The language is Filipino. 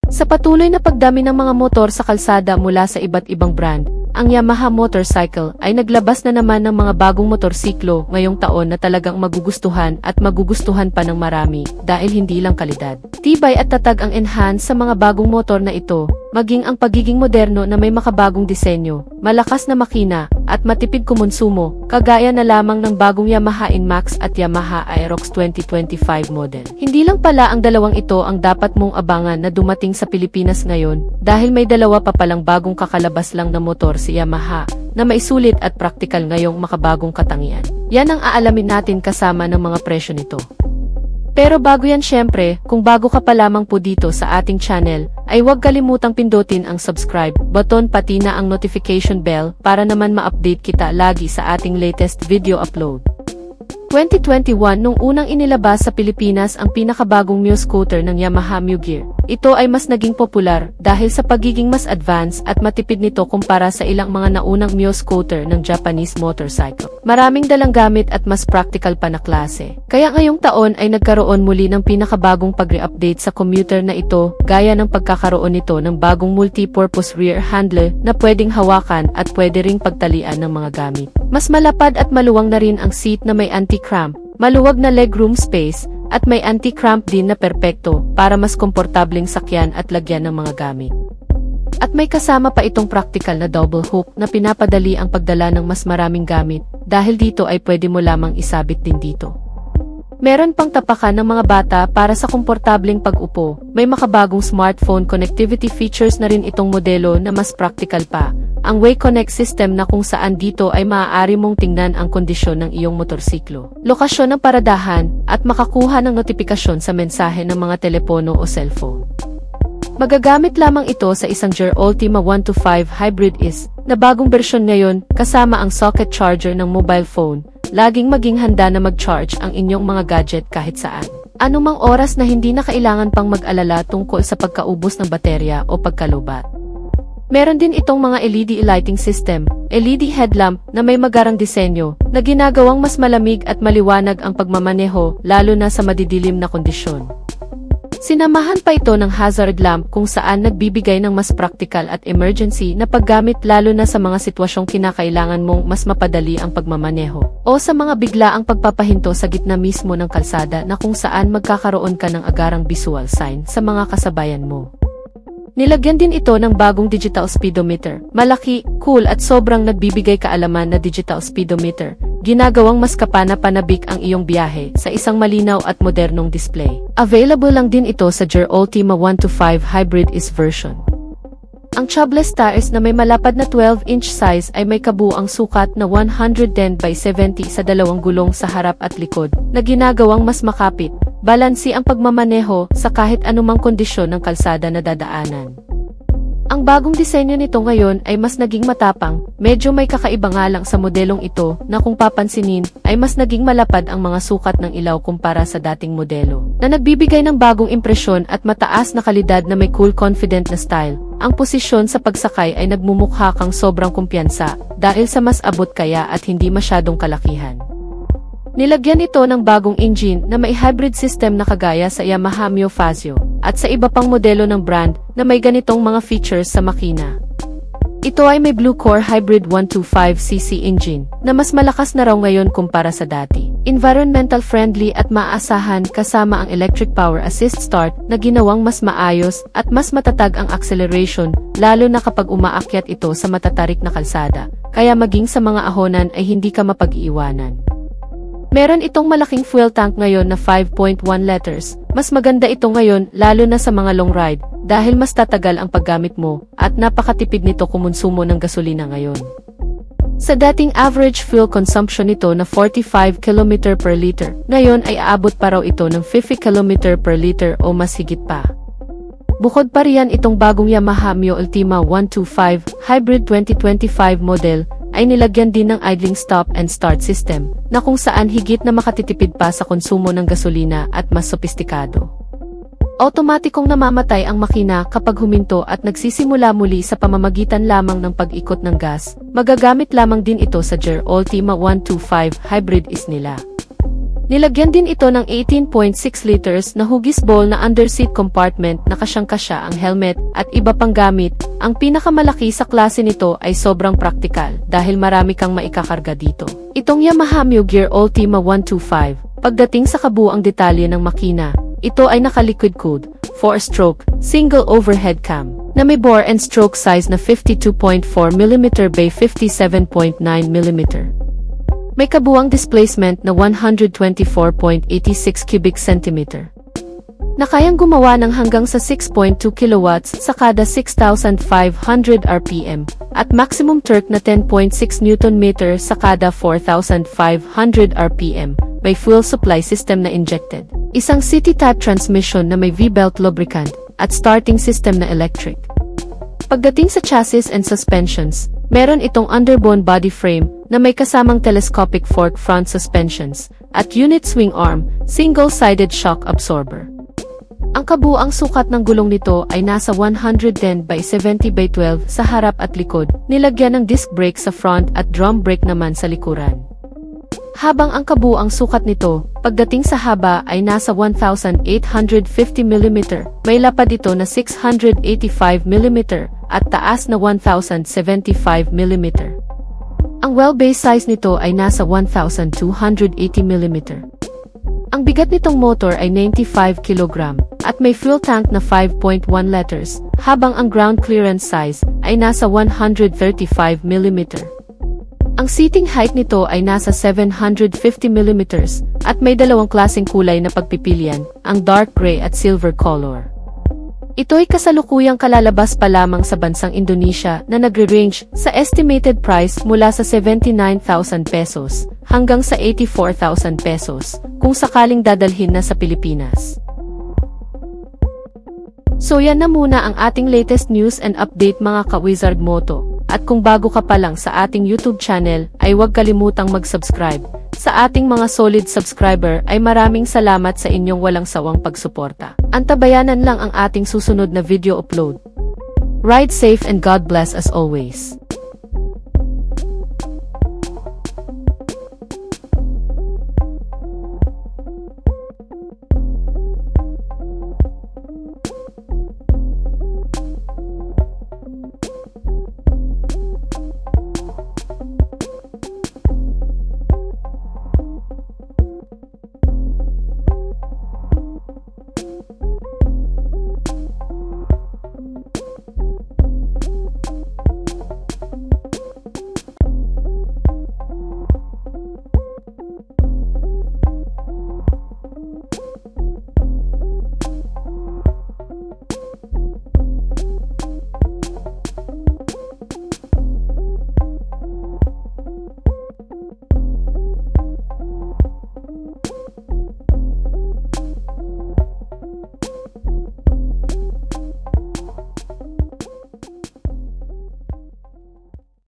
Sa patuloy na pagdami ng mga motor sa kalsada mula sa iba't ibang brand, ang Yamaha Motorcycle ay naglabas na naman ng mga bagong motorsiklo ngayong taon na talagang magugustuhan at magugustuhan pa ng marami dahil hindi lang kalidad. Tibay at tatag ang enhance sa mga bagong motor na ito, maging ang pagiging moderno na may makabagong disenyo, malakas na makina, at matipid kumonsumo, kagaya na lamang ng bagong Yamaha NMAX at Yamaha Aerox 2025 model. Hindi lang pala ang dalawang ito ang dapat mong abangan na dumating sa Pilipinas ngayon, dahil may dalawa pa palang bagong kakalabas lang na motor si Yamaha, na maisulit at praktikal ngayong makabagong katangian. Yan ang aalamin natin kasama ng mga presyo nito. Pero bago yan syempre, kung bago ka pa lamang po dito sa ating channel, ay huwag kalimutang pindutin ang subscribe button pati na ang notification bell para naman ma-update kita lagi sa ating latest video upload. 2021 nung unang inilabas sa Pilipinas ang pinakabagong Mio scooter ng Yamaha Mio Gear. Ito ay mas naging popular dahil sa pagiging mas advanced at matipid nito kumpara sa ilang mga naunang Mio scooter ng Japanese motorcycle. Maraming dalang gamit at mas practical pa na klase. Kaya ngayong taon ay nagkaroon muli ng pinakabagong pag-re-update sa commuter na ito, gaya ng pagkakaroon nito ng bagong multi-purpose rear handle na pwedeng hawakan at pwede ring pagtalian ng mga gamit. Mas malapad at maluwang na rin ang seat na may anti-cramp, maluwag na legroom space, at may anti-cramp din na perpekto para mas komportableng sakyan at lagyan ng mga gamit. At may kasama pa itong practical na double hook na pinapadali ang pagdala ng mas maraming gamit, dahil dito ay pwede mo lamang isabit din dito. Meron pang tapakan ng mga bata para sa komportableng pag-upo. May makabagong smartphone connectivity features na rin itong modelo na mas practical pa. Ang WayConnect system na kung saan dito ay maaari mong tingnan ang kondisyon ng iyong motorsiklo, lokasyon ng paradahan, at makakuha ng notifikasyon sa mensahe ng mga telepono o cellphone. Magagamit lamang ito sa isang Gear Ultima 125 Hybrid is, na bagong bersyon ngayon, kasama ang socket charger ng mobile phone. Laging maging handa na mag-charge ang inyong mga gadget kahit saan. Anumang oras na hindi na kailangan pang mag-alala tungkol sa pagkaubos ng baterya o pagkalubat. Meron din itong mga LED lighting system, LED headlamp na may magarang disenyo, na ginagawang mas malamig at maliwanag ang pagmamaneho lalo na sa madidilim na kondisyon. Sinamahan pa ito ng hazard lamp kung saan nagbibigay ng mas practical at emergency na paggamit lalo na sa mga sitwasyong kinakailangan mong mas mapadali ang pagmamaneho o sa mga biglaang pagpapahinto sa gitna mismo ng kalsada na kung saan magkakaroon ka ng agarang visual sign sa mga kasabayan mo. Nilagyan din ito ng bagong digital speedometer. Malaki, cool at sobrang nagbibigay kaalaman na digital speedometer. Ginagawang mas kapana-panabik ang iyong biyahe sa isang malinaw at modernong display. Available lang din ito sa Gear Ultima 125 Hybrid is version. Ang tubeless tires na may malapad na 12-inch size ay may kabuuang sukat na 110 by 70 sa dalawang gulong sa harap at likod, na ginagawang mas makapit, balansi ang pagmamaneho sa kahit anumang kondisyon ng kalsada na dadaanan. Ang bagong disenyo nito ngayon ay mas naging matapang, medyo may kakaiba nga lang sa modelong ito na kung papansinin ay mas naging malapad ang mga sukat ng ilaw kumpara sa dating modelo, na nagbibigay ng bagong impresyon at mataas na kalidad na may cool confident na style. Ang posisyon sa pagsakay ay nagmumukha kang sobrang kumpiyansa dahil sa mas abot kaya at hindi masyadong kalakihan. Nilagyan ito ng bagong engine na may hybrid system na kagaya sa Yamaha Mio Fazio at sa iba pang modelo ng brand na may ganitong mga features sa makina. Ito ay may Blue Core Hybrid 125cc engine na mas malakas na raw ngayon kumpara sa dati. Environmental friendly at maaasahan kasama ang electric power assist start na ginawang mas maayos at mas matatag ang acceleration lalo na kapag umaakyat ito sa matatarik na kalsada, kaya maging sa mga ahonan ay hindi ka mapag-iiwanan. Meron itong malaking fuel tank ngayon na 5.1 liters. Mas maganda ito ngayon lalo na sa mga long ride dahil mas tatagal ang paggamit mo at napakatipid nito kumonsumo ng gasolina ngayon. Sa dating average fuel consumption nito na 45 km per liter, ngayon ay aabot pa raw ito ng 50 km per liter o mas higit pa. Bukod pa riyan itong bagong Yamaha Mio Ultima 125 Hybrid 2025 model ay nilagyan din ng idling stop and start system na kung saan higit na makatitipid pa sa konsumo ng gasolina at mas sopistikado. Automatikong namamatay ang makina kapag huminto at nagsisimula muli sa pamamagitan lamang ng pag-ikot ng gas. Magagamit lamang din ito sa Gear Ultima 125 Hybrid is nila. Nilagyan din ito ng 18.6 liters na hugis bowl na underseat compartment na kasyang-kasya ang helmet at iba pang gamit. Ang pinakamalaki sa klase nito ay sobrang praktikal dahil marami kang maikakarga dito. Itong Yamaha Mio Gear Ultima 125, pagdating sa kabuuang detalye ng makina, ito ay naka-liquid cooled, 4-stroke, single overhead cam, na may bore and stroke size na 52.4mm by 57.9mm. May kabuuang displacement na 124.86 cubic centimeter, na kayang gumawa ng hanggang sa 6.2 kilowatts sa kada 6,500 RPM, at maximum torque na 10.6 Nm sa kada 4,500 RPM, may fuel supply system na injected, isang city-type transmission na may V-belt lubricant, at starting system na electric. Pagdating sa chassis and suspensions, meron itong underbone body frame na may kasamang telescopic fork front suspensions at unit swing arm, single-sided shock absorber. Ang kabuuang sukat ng gulong nito ay nasa 110 by 70 by 12 sa harap at likod, nilagyan ng disc brake sa front at drum brake naman sa likuran. Habang ang kabuuang sukat nito, pagdating sa haba ay nasa 1,850mm, may lapad ito na 685mm at taas na 1,075mm. Ang wheelbase size nito ay nasa 1,280mm. Ang bigat nitong motor ay 95 kg at may fuel tank na 5.1 liters, habang ang ground clearance size ay nasa 135mm. Ang seating height nito ay nasa 750mm at may dalawang klaseng kulay na pagpipilian, ang dark gray at silver color. Ito'y kasalukuyang kalalabas pa lamang sa bansang Indonesia na nagre-range sa estimated price mula sa 79,000 pesos hanggang sa 84,000 pesos kung sakaling dadalhin na sa Pilipinas. So yan na muna ang ating latest news and update mga ka-Wizard Moto. At kung bago ka pa lang sa ating YouTube channel, ay huwag kalimutang mag-subscribe. Sa ating mga solid subscriber ay maraming salamat sa inyong walang sawang pagsuporta. Antabayanan lang ang ating susunod na video upload. Ride safe and God bless as always.